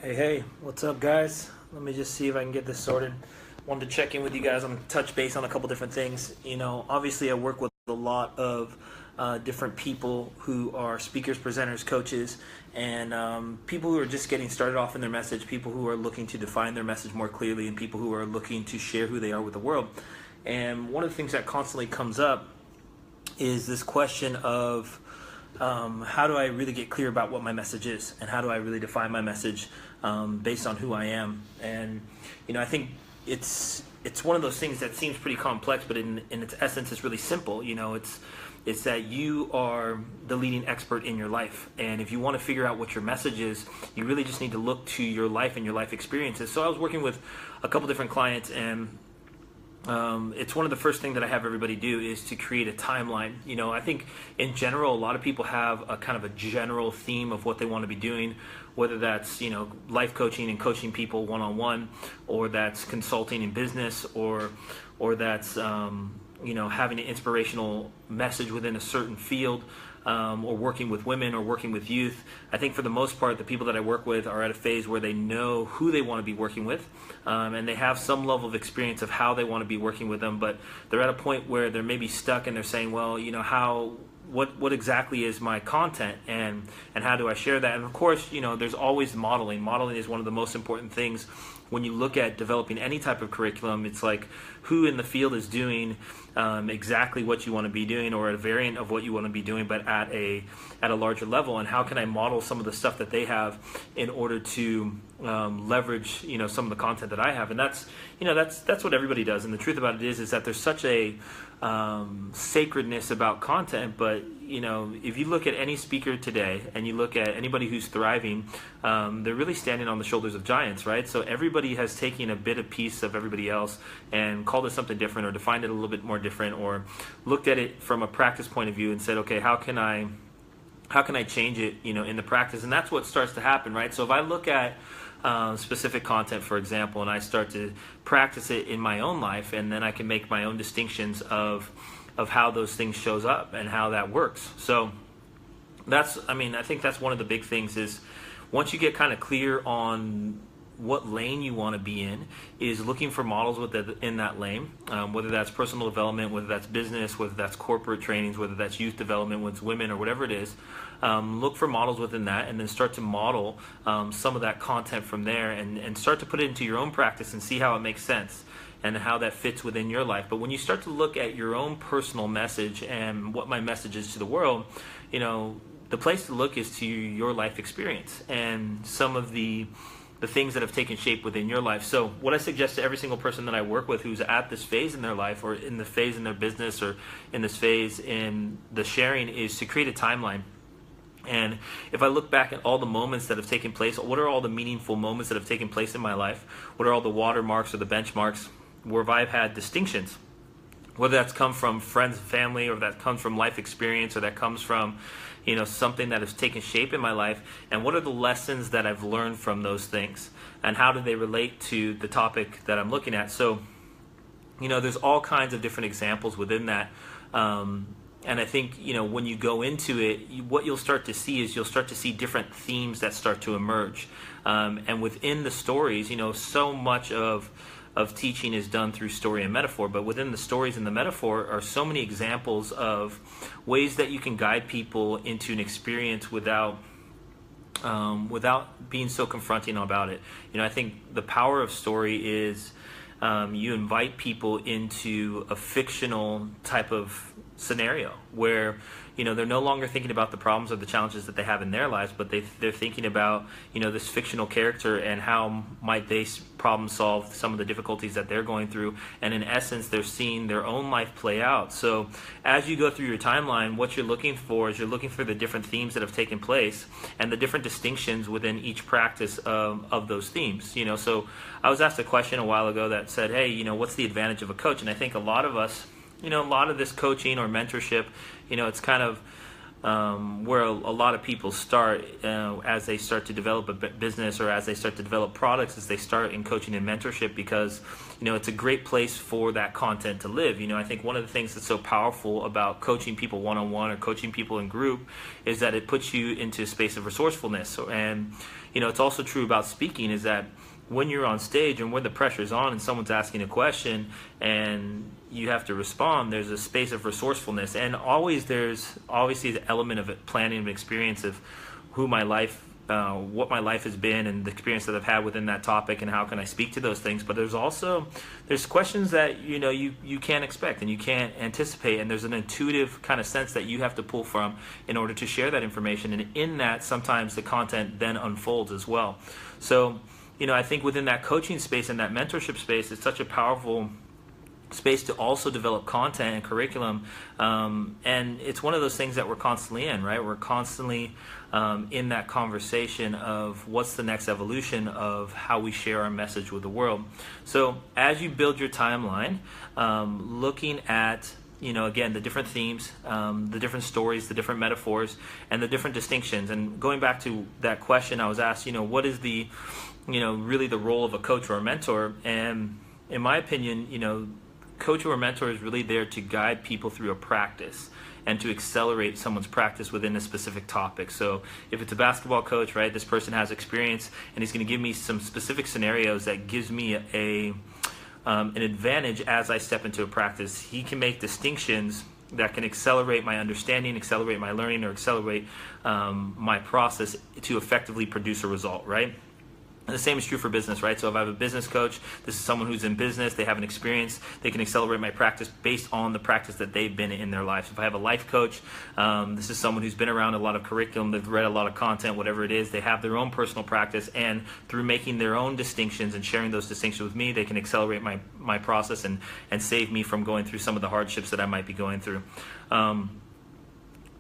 Hey, what's up, guys? Let me just see if I can get this sorted. Wanted to check in with you guys on touch base on a couple different things. Obviously, I work with a lot of different people who are speakers, presenters, coaches, and people who are just getting started off in their message, people who are looking to define their message more clearly, and people who are looking to share who they are with the world. And one of the things that constantly comes up is this question of how do I really get clear about what my message is, and how do I really define my message based on who I am? And I think it's one of those things that seems pretty complex, but in its essence, it's really simple. It's that you are the leading expert in your life, and if you want to figure out what your message is, you really just need to look to your life and your life experiences. So I was working with a couple different clients, and it's one of the first things that I have everybody do is to create a timeline. I think in general, a lot of people have a kind of a general theme of what they want to be doing, whether that's, life coaching and coaching people one-on-one, or that's consulting in business, or that's, having an inspirational message within a certain field, or working with women or working with youth. I think for the most part, the people that I work with are at a phase where they know who they want to be working with, and they have some level of experience of how they want to be working with them, but they're at a point where they're maybe stuck and they're saying, well, what exactly is my content, and how do I share that? And of course, there's always modeling. Modeling is one of the most important things when you look at developing any type of curriculum. It's like who in the field is doing exactly what you want to be doing, or a variant of what you want to be doing, but at a larger level. And how can I model some of the stuff that they have in order to leverage some of the content that I have? And that's what everybody does. And the truth about it is that there's such a sacredness about content. But if you look at any speaker today and you look at anybody who's thriving, they're really standing on the shoulders of giants, right? So everybody has taken a bit of piece of everybody else and called it something different, or defined it a little bit more different, or looked at it from a practice point of view and said, okay, how can I change it in the practice? And that's what starts to happen, right? So if I look at specific content, for example, and I start to practice it in my own life, and then I can make my own distinctions of how those things shows up and how that works. So I think that's one of the big things is once you get kind of clear on what lane you want to be in, is looking for models in that lane, whether that's personal development, whether that's business, whether that's corporate trainings, whether that's youth development with women, or whatever it is. Look for models within that, and then start to model some of that content from there, and start to put it into your own practice and see how it makes sense and how that fits within your life. But when you start to look at your own personal message and what my message is to the world, the place to look is to your life experience and some of the things that have taken shape within your life. So what I suggest to every single person that I work with who's at this phase in their life, or in the phase in their business, or in this phase in the sharing, is to create a timeline. And if I look back at all the moments that have taken place, what are all the meaningful moments that have taken place in my life? What are all the watermarks or the benchmarks where I've had distinctions? Whether that's come from friends and family, or that comes from life experience, or that comes from something that has taken shape in my life, and what are the lessons that I've learned from those things, and how do they relate to the topic that I'm looking at? So there's all kinds of different examples within that, and I think when you go into it, what you'll start to see is different themes that start to emerge, and within the stories, so much of teaching is done through story and metaphor, but within the stories and the metaphor are so many examples of ways that you can guide people into an experience without being so confronting about it. I think the power of story is you invite people into a fictional type of scenario where they're no longer thinking about the problems or the challenges that they have in their lives, but they're thinking about this fictional character and how might they problem solve some of the difficulties that they're going through. And in essence, they're seeing their own life play out. So as you go through your timeline, what you're looking for is you're looking for the different themes that have taken place and the different distinctions within each practice of those themes. So I was asked a question a while ago that said, hey, what's the advantage of a coach? And I think a lot of us, a lot of this coaching or mentorship, it's kind of where a lot of people start as they start to develop a business or as they start to develop products, as they start in coaching and mentorship, because it's a great place for that content to live. I think one of the things that's so powerful about coaching people one-on-one or coaching people in group is that it puts you into a space of resourcefulness. And it's also true about speaking, is that when you're on stage and when the pressure's on and someone's asking a question and you have to respond, there's a space of resourcefulness. And always there's obviously the element of planning and experience of what my life has been and the experience that I've had within that topic and how can I speak to those things. But there's questions that you can't expect and you can't anticipate, and there's an intuitive kind of sense that you have to pull from in order to share that information. And in that, sometimes the content then unfolds as well. So I think within that coaching space and that mentorship space, it's such a powerful space to also develop content and curriculum. And it's one of those things that we're constantly in, right? We're constantly in that conversation of what's the next evolution of how we share our message with the world. So as you build your timeline, looking at again, the different themes, the different stories, the different metaphors, and the different distinctions. And going back to that question I was asked, what is the really the role of a coach or a mentor? And in my opinion, coach or mentor is really there to guide people through a practice and to accelerate someone's practice within a specific topic. So if it's a basketball coach, right, this person has experience and he's going to give me some specific scenarios that gives me an advantage as I step into a practice. He can make distinctions that can accelerate my understanding, accelerate my learning, or accelerate my process to effectively produce a result, right? And the same is true for business, right? So if I have a business coach, this is someone who's in business, they have an experience, they can accelerate my practice based on the practice that they've been in their life. If I have a life coach, this is someone who's been around a lot of curriculum, they've read a lot of content, whatever it is, they have their own personal practice, and through making their own distinctions and sharing those distinctions with me, they can accelerate my process and save me from going through some of the hardships that I might be going through.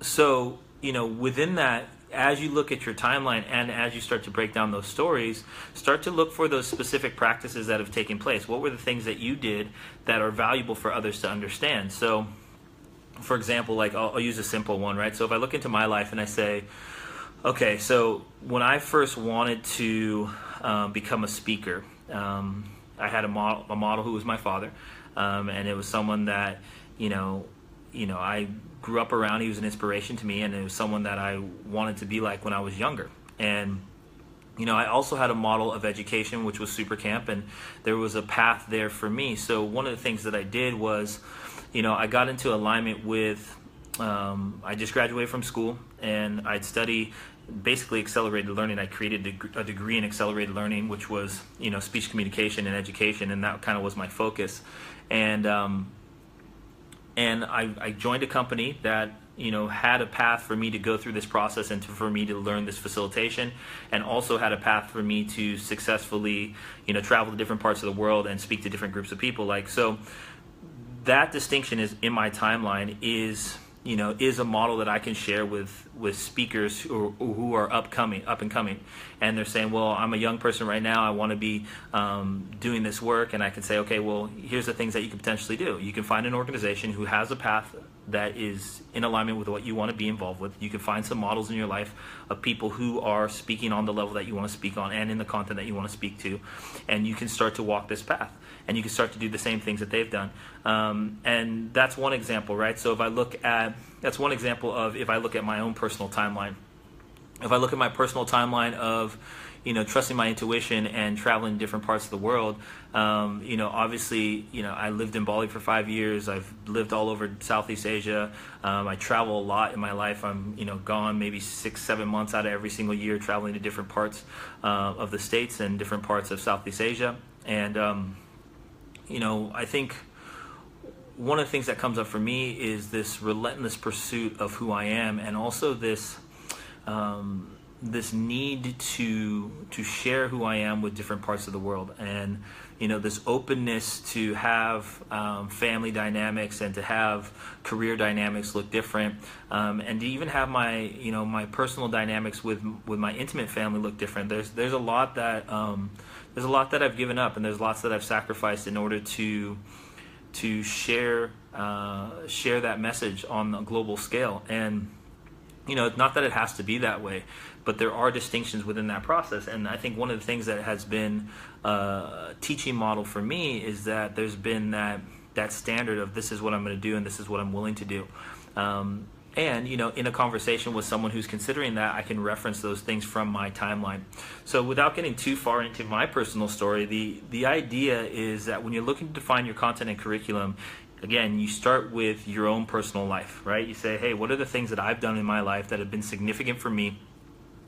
So, within that, as you look at your timeline and as you start to break down those stories, start to look for those specific practices that have taken place. What were the things that you did that are valuable for others to understand? So, for example, like I'll use a simple one, right? So if I look into my life and I say, okay, so when I first wanted to become a speaker, I had a model who was my father, and it was someone that, I grew up around. He was an inspiration to me, and it was someone that I wanted to be like when I was younger. And I also had a model of education, which was Super Camp, and there was a path there for me. So one of the things that I did was, I got into alignment with, I just graduated from school, and I'd study basically accelerated learning. I created a degree in accelerated learning, which was, speech communication and education, and that kind of was my focus. And I joined a company that had a path for me to go through this process and for me to learn this facilitation, and also had a path for me to successfully travel to different parts of the world and speak to different groups of people. So that distinction is in my timeline is a model that I can share with speakers who are up and coming, and they're saying, well, I'm a young person right now, I want to be doing this work, and I can say, okay, well, here's the things that you could potentially do. You can find an organization who has a path that is in alignment with what you want to be involved with. You can find some models in your life of people who are speaking on the level that you want to speak on and in the content that you want to speak to, and you can start to walk this path, and you can start to do the same things that they've done. And that's one example, right? So that's one example of if I look at my own personal timeline. If I look at my personal timeline of, trusting my intuition and traveling to different parts of the world, obviously, I lived in Bali for 5 years. I've lived all over Southeast Asia. I travel a lot in my life. I'm, gone maybe 6-7 months out of every single year, traveling to different parts of the States and different parts of Southeast Asia. And, I think one of the things that comes up for me is this relentless pursuit of who I am, and also this need to share who I am with different parts of the world, and this openness to have family dynamics and to have career dynamics look different, and to even have my my personal dynamics with my intimate family look different. There's a lot that I've given up, and there's lots that I've sacrificed in order to share that message on a global scale. And not that it has to be that way, but there are distinctions within that process. And I think one of the things that has been a teaching model for me is that there's been that standard of this is what I'm going to do and this is what I'm willing to do. And, in a conversation with someone who's considering that, I can reference those things from my timeline. So without getting too far into my personal story, the idea is that when you're looking to define your content and curriculum, again, you start with your own personal life, right? You say, hey, what are the things that I've done in my life that have been significant for me?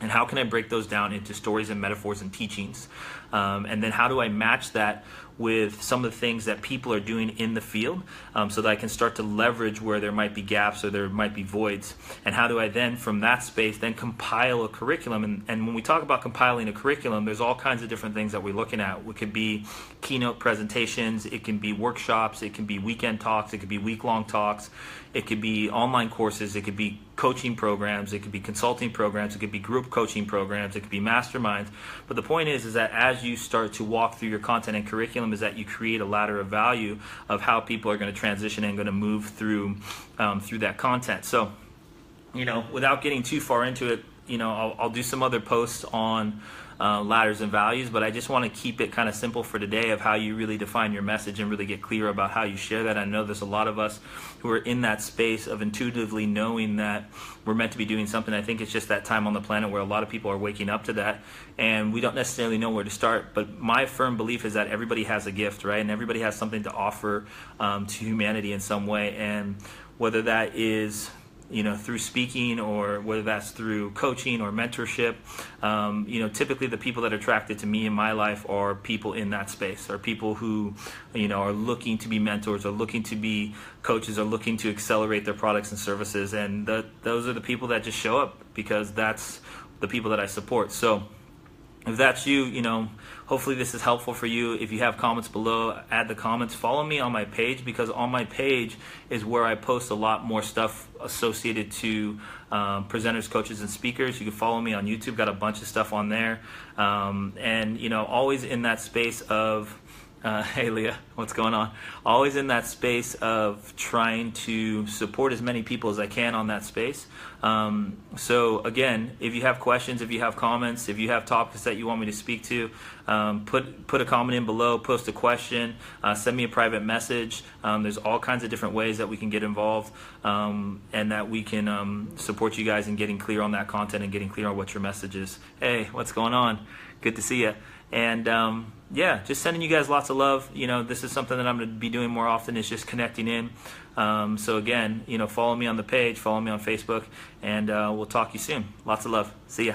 And how can I break those down into stories and metaphors and teachings? And then how do I match that with some of the things that people are doing in the field, so that I can start to leverage where there might be gaps or there might be voids? And how do I then, from that space, then compile a curriculum? And when we talk about compiling a curriculum, there's all kinds of different things that we're looking at. It could be keynote presentations, it can be workshops, it can be weekend talks, it could be week-long talks, it could be online courses, it could be coaching programs, it could be consulting programs, it could be group coaching programs, it could be masterminds. But the point is that as you start to walk through your content and curriculum, is that you create a ladder of value of how people are going to transition and going to move through that content. So, without getting too far into it, I'll do some other posts on ladders and values, but I just want to keep it kind of simple for today of how you really define your message and really get clear about how you share that. I know there's a lot of us who are in that space of intuitively knowing that we're meant to be doing something. I think it's just that time on the planet where a lot of people are waking up to that, and we don't necessarily know where to start. But my firm belief is that everybody has a gift, right? And everybody has something to offer to humanity in some way, and whether that is through speaking or whether that's through coaching or mentorship, typically the people that are attracted to me in my life are people in that space, are people who, are looking to be mentors, or looking to be coaches, or looking to accelerate their products and services. And those are the people that just show up because that's the people that I support. So if that's you, hopefully this is helpful for you. If you have comments below, add the comments. Follow me on my page, because on my page is where I post a lot more stuff associated to presenters, coaches, and speakers. You can follow me on YouTube. Got a bunch of stuff on there. And, always in that space of hey Leah, what's going on? Always in that space of trying to support as many people as I can on that space. So again, if you have questions, if you have comments, if you have topics that you want me to speak to, put a comment in below, post a question, send me a private message. There's all kinds of different ways that we can get involved, and that we can support you guys in getting clear on that content and getting clear on what your message is. Hey, what's going on? Good to see you. And yeah, just sending you guys lots of love. This is something that I'm going to be doing more often, is just connecting in. So again, follow me on the page, follow me on Facebook, and we'll talk to you soon. Lots of love. See ya.